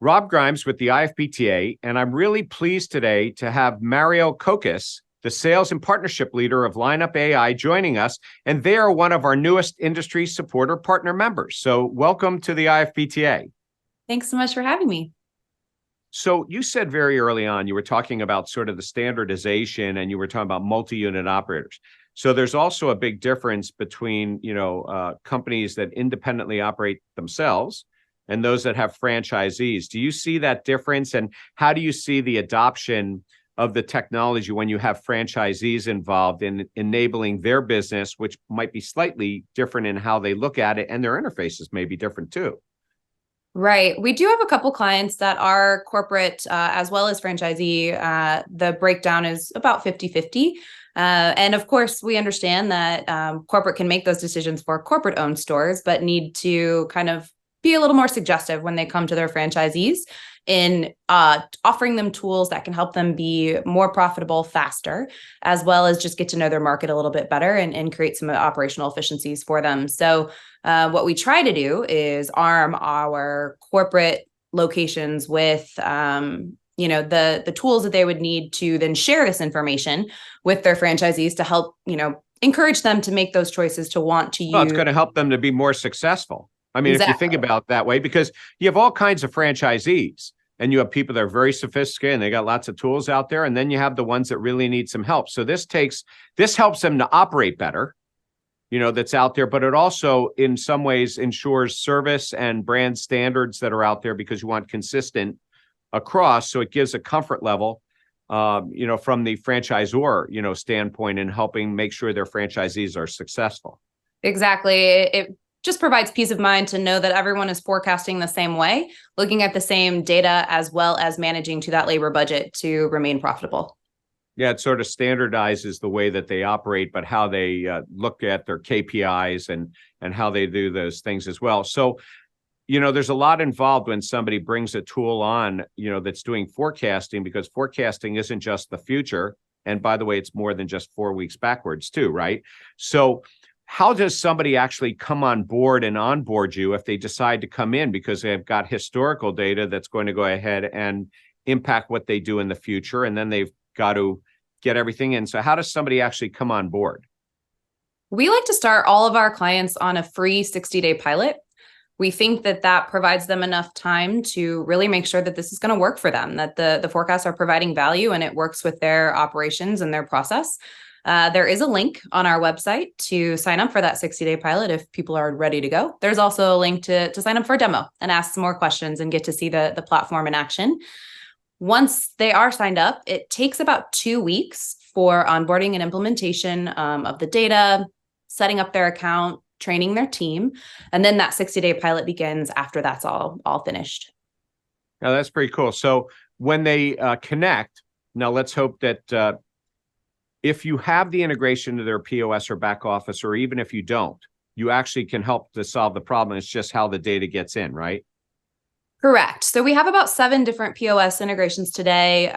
Rob Grimes with the IFPTA, and I'm really pleased today to have Mario Kokis, the sales and partnership leader of Lineup.ai, joining us, and they are one of our newest industry supporter partner members. So welcome to the IFPTA. Thanks so much for having me. So you said very early on, you were talking about sort of the standardization and you were talking about multi-unit operators. So there's also a big difference between, companies that independently operate themselves and those that have franchisees. Do you see that difference? And how do you see the adoption of the technology when you have franchisees involved in enabling their business, which might be slightly different in how they look at it, and their interfaces may be different too? Right. We do have a couple clients that are corporate as well as franchisee. The breakdown is about 50-50. And of course, we understand that corporate can make those decisions for corporate-owned stores, but need to kind of be a little more suggestive when they come to their franchisees in offering them tools that can help them be more profitable faster, as well as just get to know their market a little bit better and create some operational efficiencies for them. So what we try to do is arm our corporate locations with the tools that they would need to then share this information with their franchisees to help encourage them to make those choices to want to use. Well, it's going to help them to be more successful. I mean, Exactly. If you think about it that way, because you have all kinds of franchisees and you have people that are very sophisticated and they got lots of tools out there. And then you have the ones that really need some help. So this helps them to operate better, that's out there, but it also in some ways ensures service and brand standards that are out there because you want consistent across. So it gives a comfort level, from the franchisor, standpoint in helping make sure their franchisees are successful. Exactly. It just provides peace of mind to know that everyone is forecasting the same way, looking at the same data, as well as managing to that labor budget to remain profitable. Yeah, it sort of standardizes the way that they operate, but how they look at their KPIs and how they do those things as well. So, there's a lot involved when somebody brings a tool on, that's doing forecasting, because forecasting isn't just the future. And by the way, it's more than just 4 weeks backwards too, right? So how does somebody actually come on board and onboard you if they decide to come in because they've got historical data that's going to go ahead and impact what they do in the future, and then they've got to get everything in? So how does somebody actually come on board? We like to start all of our clients on a free 60-day pilot. We think that provides them enough time to really make sure that this is going to work for them, that the forecasts are providing value and it works with their operations and their process. There is a link on our website to sign up for that 60-day pilot if people are ready to go. There's also a link to sign up for a demo and ask some more questions and get to see the platform in action. Once they are signed up, it takes about 2 weeks for onboarding and implementation of the data, setting up their account, training their team, and then that 60-day pilot begins after that's all finished. Now, that's pretty cool. So when they connect, now let's hope that if you have the integration to their POS or back office, or even if you don't, you actually can help to solve the problem. It's just how the data gets in, right? Correct. So we have about 7 different POS integrations today,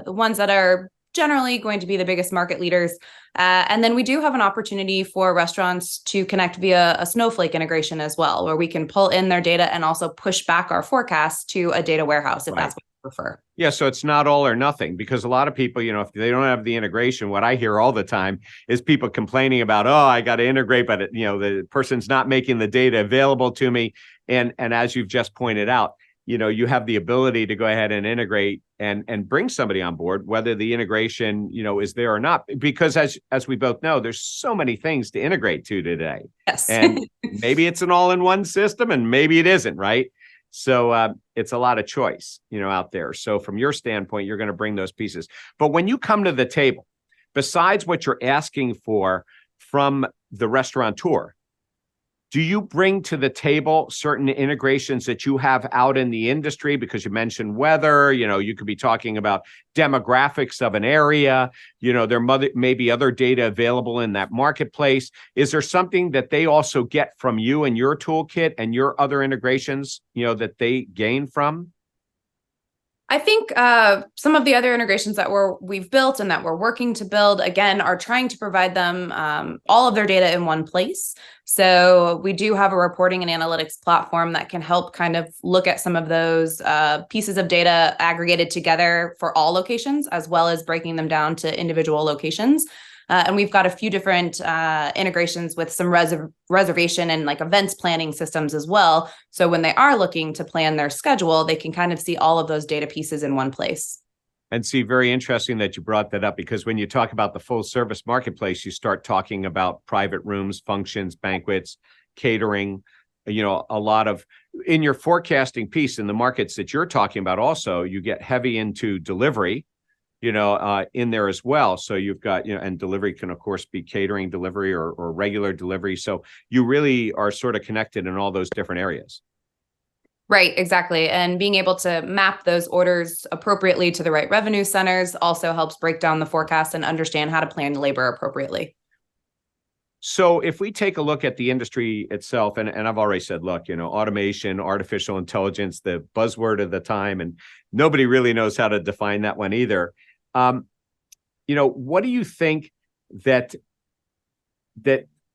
the ones that are generally going to be the biggest market leaders. And then we do have an opportunity for restaurants to connect via a Snowflake integration as well, where we can pull in their data and also push back our forecast to a data warehouse if that's what you prefer. Yeah, so it's not all or nothing, because a lot of people, if they don't have the integration, what I hear all the time is people complaining about, oh, I got to integrate, but the person's not making the data available to me. And as you've just pointed out, you have the ability to go ahead and integrate and bring somebody on board, whether the integration, is there or not, because as we both know, there's so many things to integrate to today. Yes. And maybe it's an all-in-one system and maybe it isn't, right? So it's a lot of choice, out there. So from your standpoint, you're going to bring those pieces. But when you come to the table, besides what you're asking for from the restaurateur, do you bring to the table certain integrations that you have out in the industry? Because you mentioned weather, you could be talking about demographics of an area, there may be other data available in that marketplace. Is there something that they also get from you and your toolkit and your other integrations, that they gain from? I think some of the other integrations that we've built and that we're working to build, again, are trying to provide them all of their data in one place. So we do have a reporting and analytics platform that can help kind of look at some of those pieces of data aggregated together for all locations, as well as breaking them down to individual locations. And we've got a few different integrations with some reservation and like events planning systems as well. So when they are looking to plan their schedule, they can kind of see all of those data pieces in one place. And see, very interesting that you brought that up, because when you talk about the full service marketplace, you start talking about private rooms, functions, banquets, catering, a lot of, in your forecasting piece in the markets that you're talking about, also, you get heavy into delivery, in there as well. So you've got, and delivery can, of course, be catering delivery or regular delivery. So you really are sort of connected in all those different areas. Right, exactly. And being able to map those orders appropriately to the right revenue centers also helps break down the forecast and understand how to plan labor appropriately. So if we take a look at the industry itself, and I've already said, look, automation, artificial intelligence, the buzzword of the time, and nobody really knows how to define that one either. What do you think that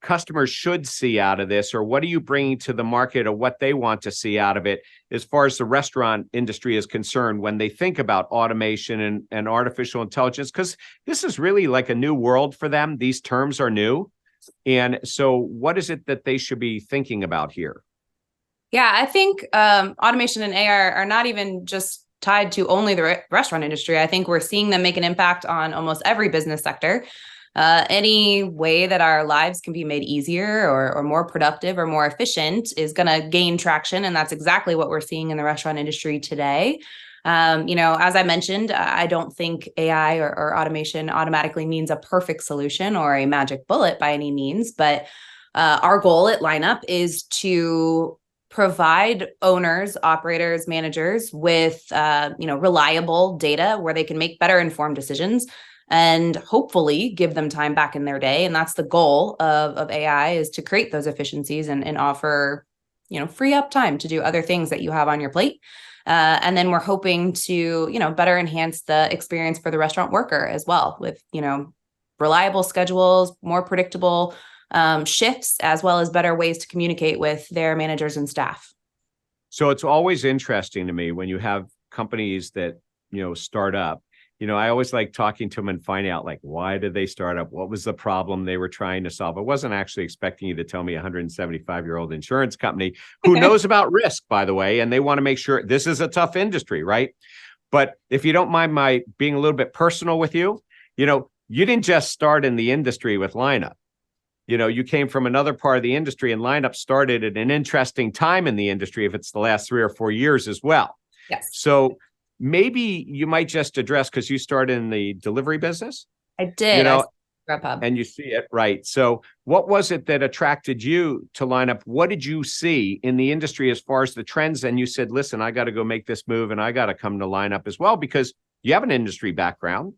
customers should see out of this, or what are you bringing to the market, or what they want to see out of it as far as the restaurant industry is concerned when they think about automation and artificial intelligence? Because this is really like a new world for them. These terms are new. And so what is it that they should be thinking about here? Yeah, I think automation and AI are not even just tied to only the restaurant industry. I think we're seeing them make an impact on almost every business sector. Any way that our lives can be made easier or more productive or more efficient is going to gain traction. And that's exactly what we're seeing in the restaurant industry today. As I mentioned, I don't think AI or automation automatically means a perfect solution or a magic bullet by any means. But our goal at Lineup is to provide owners, operators, managers with reliable data where they can make better informed decisions and hopefully give them time back in their day. And that's the goal of AI, is to create those efficiencies and offer, free up time to do other things that you have on your plate. And then we're hoping to, better enhance the experience for the restaurant worker as well with, reliable schedules, more predictable shifts, as well as better ways to communicate with their managers and staff. So it's always interesting to me when you have companies that, start up. I always like talking to them and finding out, like, why did they start up? What was the problem they were trying to solve? I wasn't actually expecting you to tell me a 175-year-old insurance company who knows about risk, by the way, and they want to make sure this is a tough industry, right? But if you don't mind my being a little bit personal with you, you didn't just start in the industry with Lineup. You came from another part of the industry, and Lineup started at an interesting time in the industry, if it's the last 3 or 4 years as well. Yes. So maybe you might just address, because you started in the delivery business. I did. And you see it, right? So what was it that attracted you to Lineup? What did you see in the industry as far as the trends? And you said, listen, I got to go make this move, and I got to come to Lineup as well, because you have an industry background.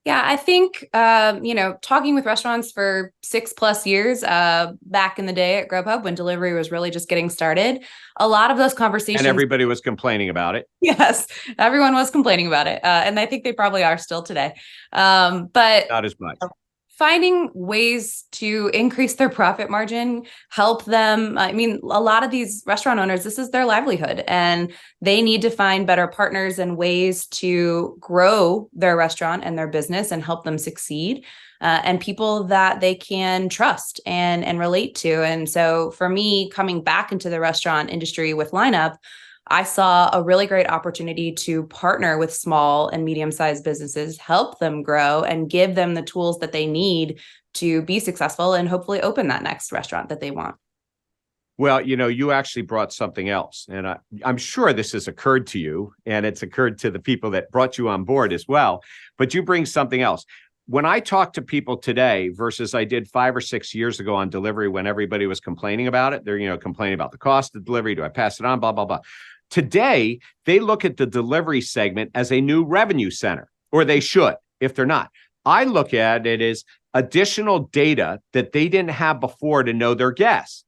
Yeah, I think, talking with restaurants for 6+ years back in the day at Grubhub, when delivery was really just getting started, a lot of those conversations. And everybody was complaining about it. Yes, everyone was complaining about it. And I think they probably are still today. But not as much. Finding ways to increase their profit margin, help them. I mean, a lot of these restaurant owners, this is their livelihood, and they need to find better partners and ways to grow their restaurant and their business and help them succeed, and people that they can trust and relate to. And so for me, coming back into the restaurant industry with Lineup, I saw a really great opportunity to partner with small and medium-sized businesses, help them grow, and give them the tools that they need to be successful and hopefully open that next restaurant that they want. Well, you actually brought something else, and I'm sure this has occurred to you, and it's occurred to the people that brought you on board as well, but you bring something else. When I talk to people today versus I did 5 or 6 years ago on delivery, when everybody was complaining about it, they're, complaining about the cost of delivery. Do I pass it on? Blah, blah, blah. Today, they look at the delivery segment as a new revenue center, or they should, if they're not. I look at it as additional data that they didn't have before to know their guests.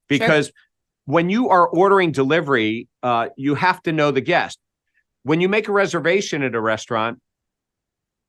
Because when you are ordering delivery, you have to know the guest. when you make a reservation at a restaurant,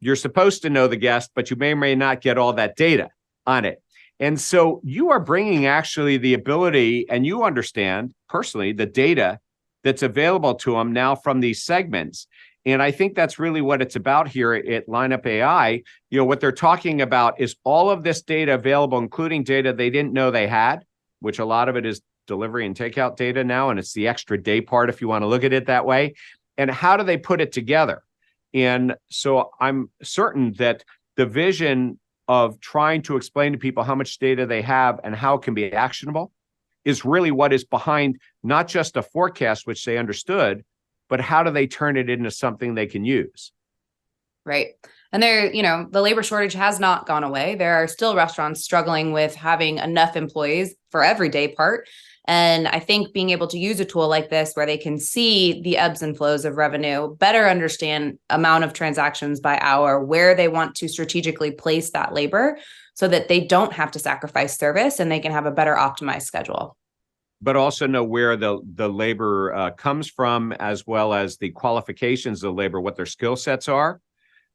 you're supposed to know the guest, but you may or may not get all that data on it. And so you are bringing actually the ability, and you understand personally the data that's available to them now from these segments. And I think that's really what it's about here at Lineup.ai. What they're talking about is all of this data available, including data they didn't know they had, which a lot of it is delivery and takeout data now, and it's the extra day part if you want to look at it that way. And how do they put it together? And so I'm certain that the vision of trying to explain to people how much data they have and how it can be actionable is really what is behind not just a forecast, which they understood, but how do they turn it into something they can use? Right. And the labor shortage has not gone away. There are still restaurants struggling with having enough employees for every day part. And I think being able to use a tool like this where they can see the ebbs and flows of revenue, better understand amount of transactions by hour, where they want to strategically place that labor so that they don't have to sacrifice service and they can have a better optimized schedule. But also know where the labor comes from, as well as the qualifications of labor, what their skill sets are,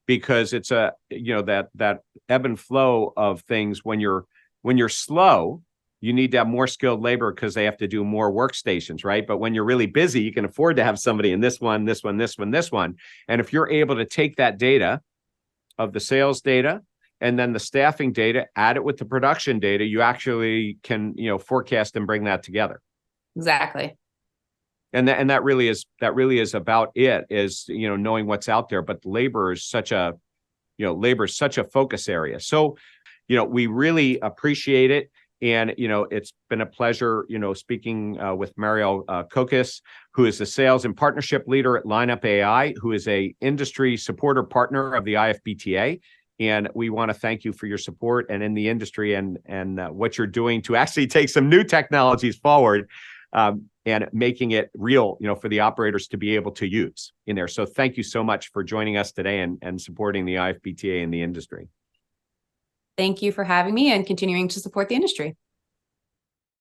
because it's that ebb and flow of things. When you're slow, you need to have more skilled labor because they have to do more workstations, right? But when you're really busy, you can afford to have somebody in this one, this one, this one, this one. And if you're able to take that data of the sales data and then the staffing data, add it with the production data, you actually can, forecast and bring that together. Exactly. And that really is about it, is, knowing what's out there. But labor is such a focus area. So, we really appreciate it. And, it's been a pleasure, speaking with Mariel Kokis, who is the sales and partnership leader at Lineup.ai, who is a industry supporter partner of the IFBTA. And we want to thank you for your support and in the industry and what you're doing to actually take some new technologies forward and making it real, for the operators to be able to use in there. So thank you so much for joining us today and supporting the IFBTA in the industry. Thank you for having me and continuing to support the industry.